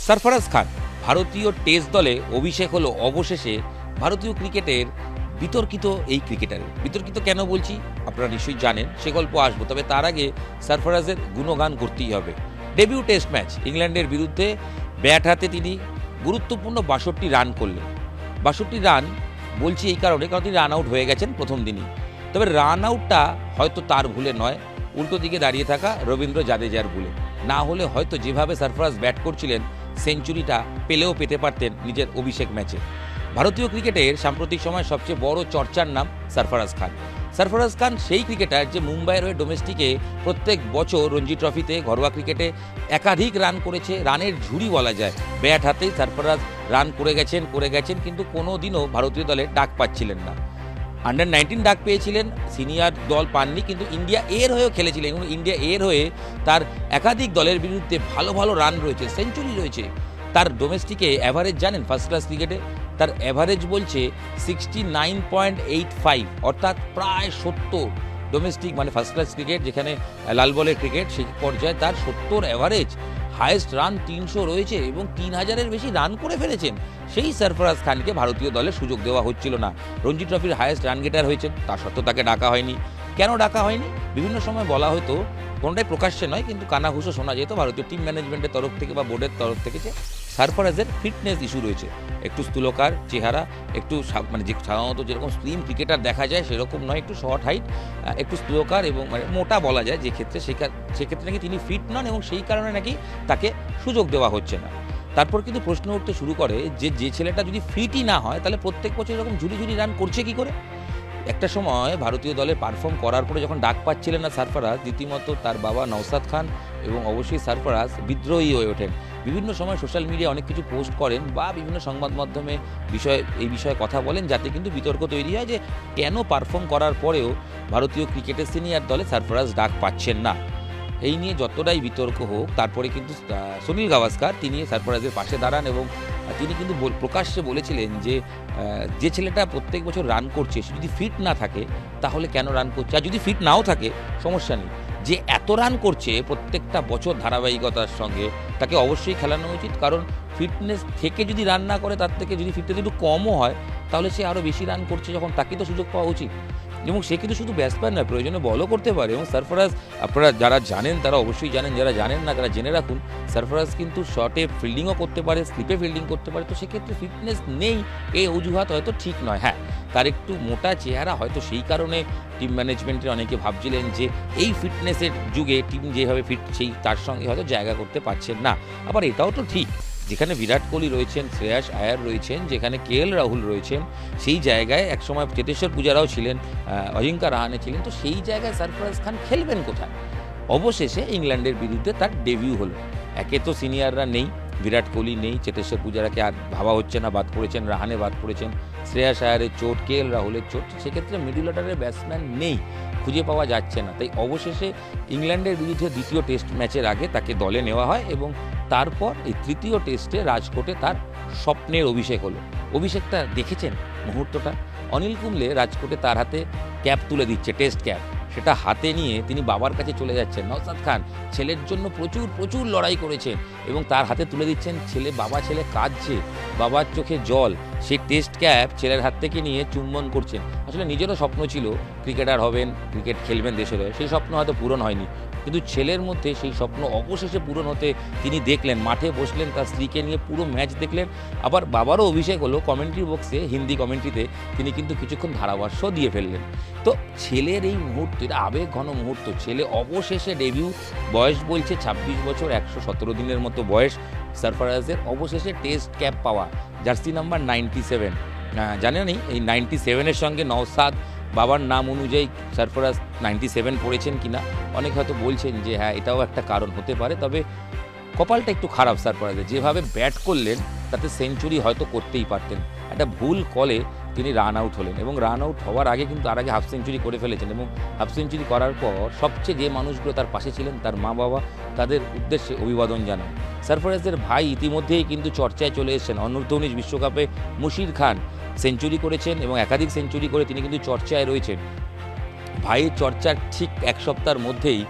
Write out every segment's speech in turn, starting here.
সরফরাজ খান ভারতীয় টেস্ট দলে অভিষেক হলো অবশেষে ভারতীয় ক্রিকেটের বিতর্কিত এই ক্রিকেটারের। বিতর্কিত কেন বলছি আপনারা নিশ্চয়ই জানেন, সে গল্প আসবো, তবে তার আগে সরফরাজের গুণগান করতেই হবে। ডেবিউ টেস্ট ম্যাচ ইংল্যান্ডের বিরুদ্ধে ব্যাট হাতে তিনি গুরুত্বপূর্ণ 62 রান করলেন। 62 রান বলছি এই কারণে, কারণ তিনি রান আউট হয়ে গেছেন প্রথম দিনই। তবে রান আউটটা হয়তো তার ভুলে নয়, উল্টো দিকে দাঁড়িয়ে থাকা রবীন্দ্র জাদেজার ভুলে। না হলে হয়তো যেভাবে সরফরাজ ব্যাট করছিলেন সেঞ্চুরিটা পেলেও পেতে পারতেন নিজের অভিষেক ম্যাচে। ভারতীয় ক্রিকেটের সাম্প্রতিক সময় সবচেয়ে বড় চর্চার নাম সরফরাজ খান। সরফরাজ খান সেই ক্রিকেটার যে মুম্বাইয়ের হয়ে ডোমেস্টিকে প্রত্যেক বছর রঞ্জি ট্রফিতে ঘরোয়া ক্রিকেটে একাধিক রান করেছে, রানের ঝুড়ি বলা যায়। ব্যাট হাতেই সরফরাজ রান করে গেছেন, কিন্তু কোনো দিনও ভারতীয় দলে ডাক পাচ্ছিলেন না। আন্ডার-19 ডাক পেয়েছিলেন, সিনিয়র দল পাননি, কিন্তু ইন্ডিয়া এর হয়েও খেলেছিলেন এবং ইন্ডিয়া এর হয়ে তার একাধিক দলের বিরুদ্ধে ভালো ভালো রান রয়েছে, সেঞ্চুরি রয়েছে। তার ডোমেস্টিকে অ্যাভারেজ জানেন ফার্স্ট ক্লাস ক্রিকেটে তার অ্যাভারেজ বলছে 69.85, অর্থাৎ প্রায় 70। ডোমেস্টিক মানে ফার্স্ট ক্লাস ক্রিকেট যেখানে লাল বলের ক্রিকেট, সেই পর্যায়ে তার 70 অ্যাভারেজ। হায়েস্ট রান 300 রয়েছে এবং 3000-এর বেশি রান করে ফেলেছেন। সেই সরফরাজ খানকে ভারতীয় দলে সুযোগ দেওয়া হচ্ছিল না। রঞ্জি ট্রফির হায়েস্ট রান গেটার হয়েছেন, তা সত্ত্বেও তাকে ডাকা হয়নি। কেন ডাকা হয়নি? বিভিন্ন সময় বলা হতো, কোনটাই প্রকাশ্যে নয় কিন্তু কানাঘুষো শোনা যেত ভারতীয় টিম ম্যানেজমেন্টের তরফ থেকে বা বোর্ডের তরফ থেকে, যে সরফরাজের ফিটনেস ইস্যু রয়েছে। একটু স্থূলকার চেহারা, একটু মানে যে সাধারণত যেরকম স্লিম ক্রিকেটার দেখা যায় সেরকম নয়, একটু শর্ট হাইট, একটু স্থূলকার এবং মানে মোটা বলা যায় যে ক্ষেত্রে, সেক্ষেত্রে নাকি তিনি ফিট নন এবং সেই কারণে নাকি তাকে সুযোগ দেওয়া হচ্ছে না। তারপর কিন্তু প্রশ্ন উঠতে শুরু করে যে ছেলেটা যদি ফিটই না হয় তাহলে প্রত্যেক বছর এরকম ঝুড়ি রান করছে কি করে। একটা সময় ভারতীয় দলে পারফর্ম করার পরে যখন ডাক পাচ্ছিলেন না সরফরাজ, রীতিমতো তার বাবা নওশাদ খান এবং অবশ্যই সরফরাজ বিদ্রোহী হয়ে ওঠেন। বিভিন্ন সময় সোশ্যাল মিডিয়ায় অনেক কিছু পোস্ট করেন বা বিভিন্ন সংবাদ মাধ্যমে এই বিষয়ে কথা বলেন, যাতে কিন্তু বিতর্ক তৈরি হয় যে কেন পারফর্ম করার পরেও ভারতীয় ক্রিকেটের সিনিয়র দলে সরফরাজ ডাক পাচ্ছেন না। এই নিয়ে যতটাই বিতর্ক হোক, তারপরে কিন্তু সুনীল গাভাস্কার তিনি সরফরাজের পাশে দাঁড়ান এবং তিনি কিন্তু প্রকাশ্যে বলেছিলেন যে ছেলেটা প্রত্যেক বছর রান করছে সে যদি ফিট না থাকে তাহলে কেন রান করছে, আর যদি ফিট নাও থাকে সমস্যা নেই, যে এত রান করছে প্রত্যেকটা বছর ধারাবাহিকতার সঙ্গে তাকে অবশ্যই খেলানো উচিত। কারণ ফিটনেস থেকে যদি রান না করে, তার থেকে যদি ফিটনেস একটু কমও হয় তাহলে সে আরও বেশি রান করছে যখন, তাকে তো সুযোগ পাওয়া উচিত। এবং সে কিন্তু শুধু ব্যাটসম্যান নয়, প্রয়োজনে বলও করতে পারে। এবং সরফরাজ, আপনারা যারা জানেন তারা অবশ্যই জানেন, যারা জানেন না তারা জেনে রাখুন, সরফরাজ কিন্তু শর্টে ফিল্ডিংও করতে পারে, স্লিপে ফিল্ডিং করতে পারে। তো সেক্ষেত্রে ফিটনেস নেই এই অজুহাত হয়তো ঠিক নয়। হ্যাঁ, তার একটু মোটা চেহারা, হয়তো সেই কারণে টিম ম্যানেজমেন্টের অনেকে ভাবছিলেন যে এই ফিটনেসের যুগে টিম যেভাবে ফিট সেই তার সঙ্গে হয়তো জায়গা করতে পারছেন না। আবার এটাও তো ঠিক, যেখানে বিরাট কোহলি রয়েছেন, শ্রেয়াস আয়ার রয়েছেন, যেখানে KL রাহুল রয়েছেন, সেই জায়গায় একসময় চেতেশ্বর পূজারাও ছিলেন, অজিঙ্কা রাহানে ছিলেন, তো সেই জায়গায় সরফরাজ খান খেলবেন কোথায়? অবশেষে ইংল্যান্ডের বিরুদ্ধে তার ডেবিউ হলো। একে তো সিনিয়ররা নেই, বিরাট কোহলি নেই, চেতেশ্বর পূজারাকে আর ভাবা হচ্ছে না, বাদ পড়েছেন, রাহানে বাদ পড়েছেন, শ্রেয়াস আয়ারের চোট, KL রাহুলের চোট, সেক্ষেত্রে মিডল অর্ডারের ব্যাটসম্যান নেই, খুঁজে পাওয়া যাচ্ছে না। তাই অবশেষে ইংল্যান্ডের বিরুদ্ধে দ্বিতীয় টেস্ট ম্যাচের আগে তাকে দলে নেওয়া হয় এবং তারপর এই তৃতীয় টেস্টে রাজকোটে তার স্বপ্নের অভিষেক হলো। অভিষেকটা দেখেছেন মুহূর্তটা? অনিল কুম্বলে রাজকোটে তার হাতে ক্যাপ তুলে দিচ্ছে, টেস্ট ক্যাপ, সেটা হাতে নিয়ে তিনি বাবার কাছে চলে যাচ্ছেন। নওশাদ খান ছেলের জন্য প্রচুর লড়াই করেছেন এবং তার হাতে তুলে দিচ্ছেন। ছেলে কাঁদছে, বাবার চোখে জল, সেই টেস্ট ক্যাপ ছেলের হাত থেকে নিয়ে চুম্বন করছেন। আসলে নিজেরও স্বপ্ন ছিল ক্রিকেটার হবেন, ক্রিকেট খেলবেন দেশের হয়ে, সেই স্বপ্ন হয়তো পূরণ হয়নি, কিন্তু ছেলের মধ্যে সেই স্বপ্ন অবশেষে পূরণ হতে তিনি দেখলেন। মাঠে বসলেন, তার স্ত্রীকে নিয়ে পুরো ম্যাচ দেখলেন। আবার বাবারও অভিষেক হলো, কমেন্ট্রি বক্সে হিন্দি কমেন্ট্রিতে তিনি কিন্তু কিছুক্ষণ ধারাভাষ্য দিয়ে ফেললেন। তো ছেলের এই মুহূর্ত, এটা আবেগ ঘন মুহূর্ত। ছেলে অবশেষে ডেবিউ, বয়স বলছে 26 বছর 117 দিনের মতো বয়স সরফরাজের। অবশেষে টেস্ট ক্যাপ পাওয়া, জার্সি নাম্বার 97। জানেনই এই 97-এর সঙ্গে নওশাদ বাবার নাম অনুযায়ী সরফরাজ 97 পড়েছেন কিনা, অনেক হয়তো বলছেন যে হ্যাঁ এটাও একটা কারণ হতে পারে। তবে কপালটা একটু খারাপ সরফরাজের, যেভাবে ব্যাট করলেন তাতে সেঞ্চুরি হয়তো করতেই পারতেন। একটা ভুল কলে তিনি রান আউট হলেন এবং রান আউট হওয়ার আগে কিন্তু তার আগে হাফ সেঞ্চুরি করে ফেলেছেন। এবং হাফ সেঞ্চুরি করার পর সবচেয়ে যে মানুষগুলো তার পাশে ছিলেন, তার মা বাবা, তাদের উদ্দেশ্যে অভিবাদন জানান। সরফরাজের ভাই ইতিমধ্যেই কিন্তু চর্চায় চলে এসেছেন। অনূর্ধ্ব-19 বিশ্বকাপে মুশির খান সেঞ্চুরি করেছেন এবং একাধিক সেঞ্চুরি করে তিনি কিন্তু চর্চায় রয়েছেন। ভাইয়ের চর্চার ঠিক এক সপ্তাহের মধ্যেই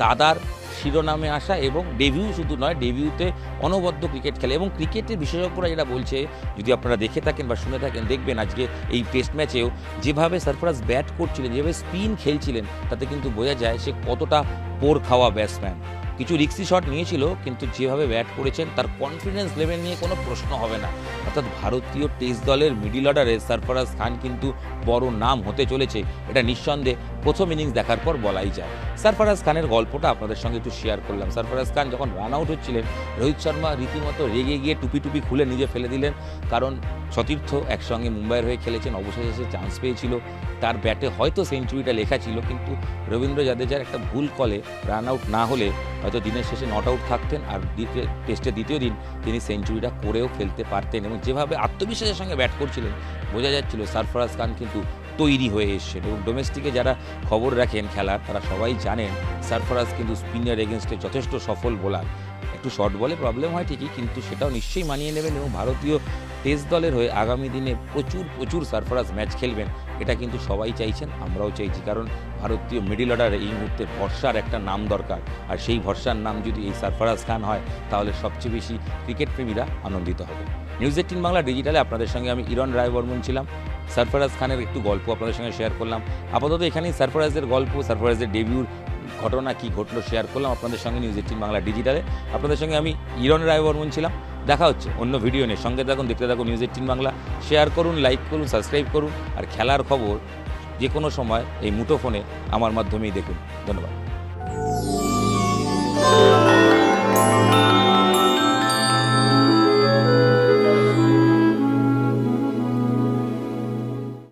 দাদার শিরোনামে আসা এবং ডেবিউ শুধু নয়, ডেবিউতে অনবদ্য ক্রিকেট খেলে। এবং ক্রিকেটের বিশেষজ্ঞরা যেটা বলছে, যদি আপনারা দেখে থাকেন বা শুনে থাকেন, দেখবেন আজকে এই টেস্ট ম্যাচেও যেভাবে সারফরাজ ব্যাট করছিলেন, যেভাবে স্পিন খেলছিলেন, তাতে কিন্তু বোঝা যায় সে কতটা পোর খাওয়া ব্যাটসম্যান। কিছু রিক্সি শট নিয়েছিল, কিন্তু যেভাবে ব্যাট করেছেন তার কনফিডেন্স লেভেল নিয়ে কোনো প্রশ্ন হবে না। অর্থাৎ ভারতীয় টেস্ট দলের মিডল অর্ডারে সারফরাজ খান কিন্তু বড় নাম হতে চলেছে, এটা নিঃসন্দেহে প্রথম ইনিংস দেখার পর বলাই যায়। সারফরাজ খানের গল্পটা আপনাদের সঙ্গে একটু শেয়ার করলাম। সারফরাজ খান যখন রান আউট হচ্ছিলেন, রোহিত শর্মা রীতিমতো রেগে গিয়ে টুপি খুলে নিজে ফেলে দিলেন, কারণ সতীর্থ একসঙ্গে মুম্বাইয়ের হয়ে খেলেছেন, অবশেষে সে চান্স পেয়েছিল। তার ব্যাটে হয়তো সেঞ্চুরিটা লেখা ছিল, কিন্তু রবীন্দ্র জাদেজার একটা ভুল কলে রান আউট না হলে হয়তো দিনের শেষে নট আউট থাকতেন, আর টেস্টের দ্বিতীয় দিন তিনি সেঞ্চুরিটা করেও ফেলতে পারতেন। এবং যেভাবে আত্মবিশ্বাসের সঙ্গে ব্যাট করছিলেন, বোঝা যাচ্ছিল সারফরাজ খান কিন্তু তৈরি হয়ে এসছেন। এবং ডোমেস্টিকে যারা খবর রাখেন খেলার, তারা সবাই জানেন সারফরাজ কিন্তু স্পিনের এগেনস্টে যথেষ্ট সফল বোলার। একটু শর্ট বলে প্রবলেম হয় ঠিকই, কিন্তু সেটাও নিশ্চয়ই মানিয়ে নেবেন। এবং ভারতীয় টেস্ট দলের হয়ে আগামী দিনে প্রচুর সারফরাজ ম্যাচ খেলবেন, এটা কিন্তু সবাই চাইছেন, আমরাও চাইছি। কারণ ভারতীয় মিডল অর্ডারে এই মুহূর্তে ভরসার একটা নাম দরকার, আর সেই ভরসার নাম যদি এই সারফরাজ খান হয়, তাহলে সবচেয়ে বেশি ক্রিকেট প্রেমীরা আনন্দিত হবে। নিউজ 18 বাংলা ডিজিটালে আপনাদের সঙ্গে আমি ইরন রায়বর্মন ছিলাম। সারফরাজ খানের একটু গল্প আপনাদের সঙ্গে শেয়ার করলাম। আপাতত এখানেই সারফরাজের গল্প, সারফরাজের ডেবিউর ঘটনা কী ঘটলো শেয়ার করলাম আপনাদের সঙ্গে নিউজ 18 বাংলা ডিজিটালে। আপনাদের সঙ্গে আমি ইরন রায়বর্মন ছিলাম। দেখা হচ্ছে অন্য ভিডিও নিয়ে। সঙ্গে থাকুন, দেখতে থাকুন নিউজ 18 বাংলা। শেয়ার করুন, লাইক করুন, সাবস্ক্রাইব করুন, আর খেলার খবর যে কোনো সময় এই মুঠোফোনে আমার মাধ্যমেই দেখুন। ধন্যবাদ।